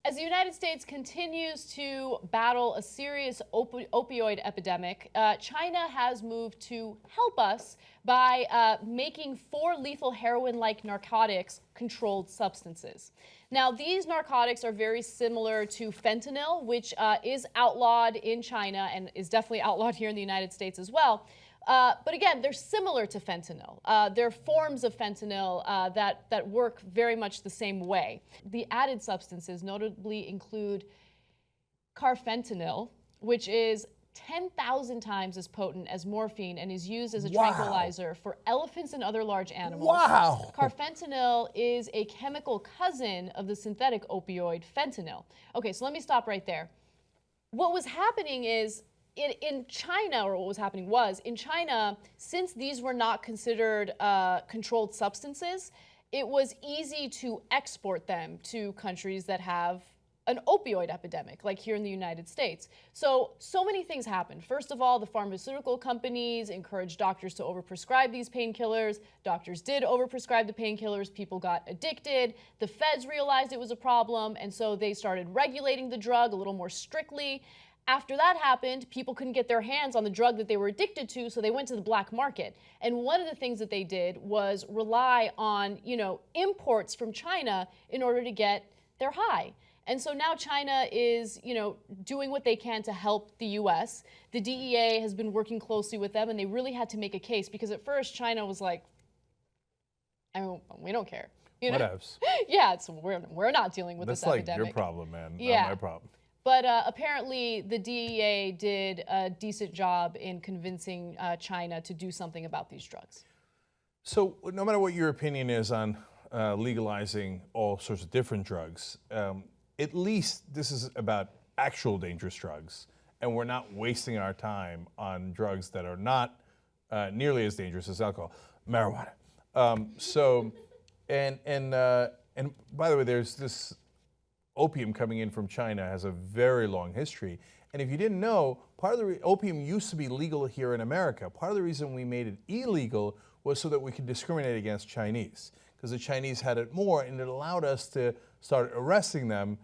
As the United States continues to battle a serious opioid epidemic, China has moved to help us by making 4 lethal heroin-like narcotics controlled substances. Now, these narcotics are very similar to fentanyl, which is outlawed in China and is definitely outlawed here in the United States as well. But again, they're similar to fentanyl. They're forms of fentanyl that work very much the same way. The added substances notably include Carfentanil, which is 10,000 times as potent as morphine and is used as a tranquilizer for elephants and other large animals. Wow. Carfentanil is a chemical cousin of the synthetic opioid fentanyl. Okay, so let me stop right there. What was happening is, in China, or what was happening was, in China, since these were not considered controlled substances, it was easy to export them to countries that have an opioid epidemic, like here in the United States. So many things happened. First of all, the pharmaceutical companies encouraged doctors to overprescribe these painkillers. Doctors did overprescribe the painkillers. People got addicted. The feds realized it was a problem, and so they started regulating the drug a little more strictly. After that happened, people couldn't get their hands on the drug that they were addicted to, so they went to the black market. And one of the things that they did was rely on, imports from China in order to get their high. And so now China is, doing what they can to help the U.S. The DEA has been working closely with them, and they really had to make a case because at first China was like, we don't care. Whatevs. Yeah, we're not dealing with this epidemic. That's like your problem, man. Yeah. Not my problem. But apparently the DEA did a decent job in convincing China to do something about these drugs. So no matter what your opinion is on legalizing all sorts of different drugs, at least this is about actual dangerous drugs, and we're not wasting our time on drugs that are not nearly as dangerous as alcohol, marijuana. And by the way, there's this opium coming in from China has a very long history. And if you didn't know, part of the opium used to be legal here in America. Part of the reason we made it illegal was so that we could discriminate against Chinese, because the Chinese had it more, and it allowed us to start arresting them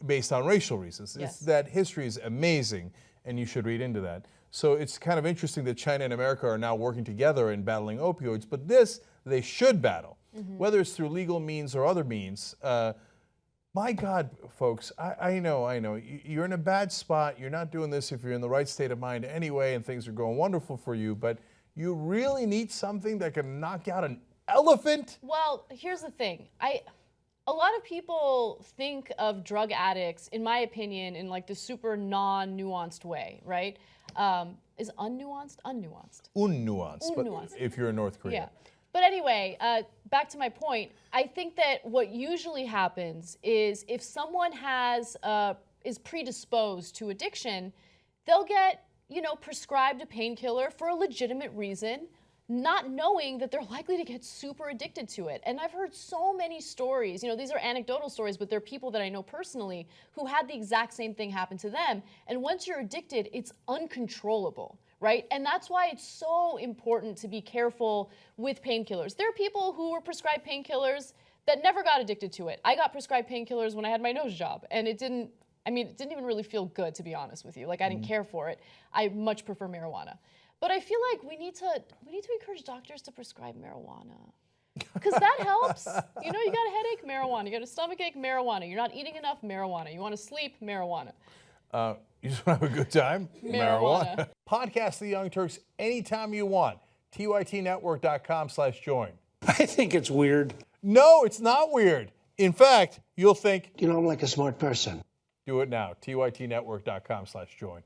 based on racial reasons. Yes. That history is amazing, and you should read into that. So it's kind of interesting that China and America are now working together in battling opioids, but this they should battle, whether it's through legal means or other means. My God, folks, I know. You're in a bad spot. You're not doing this if you're in the right state of mind anyway, and things are going wonderful for you, but you really need something that can knock out an elephant? Well, here's the thing. A lot of people think of drug addicts, in my opinion, in like the super non-nuanced way, right? Is unnuanced? Unnuanced. Unnuanced, but if you're in North Korea. Yeah. But anyway, back to my point, I think that what usually happens is if someone is predisposed to addiction, they'll get, prescribed a painkiller for a legitimate reason, not knowing that they're likely to get super addicted to it. And I've heard so many stories, these are anecdotal stories, but they're people that I know personally who had the exact same thing happen to them. And once you're addicted, it's uncontrollable. Right? And that's why it's so important to be careful with painkillers. There are people who were prescribed painkillers that never got addicted to it. I got prescribed painkillers when I had my nose job, and it didn't even really feel good, to be honest with you. Like, I didn't care for it. I much prefer marijuana. But I feel like we need to encourage doctors to prescribe marijuana. Because that helps. You got a headache, marijuana. You got a stomach ache, marijuana. You're not eating enough, marijuana. You want to sleep, marijuana. You just want to have a good time? Marijuana. Podcast The Young Turks anytime you want. tytnetwork.com/join. I think it's weird. No, it's not weird. In fact, you'll think, I'm like a smart person. Do it now. tytnetwork.com/join.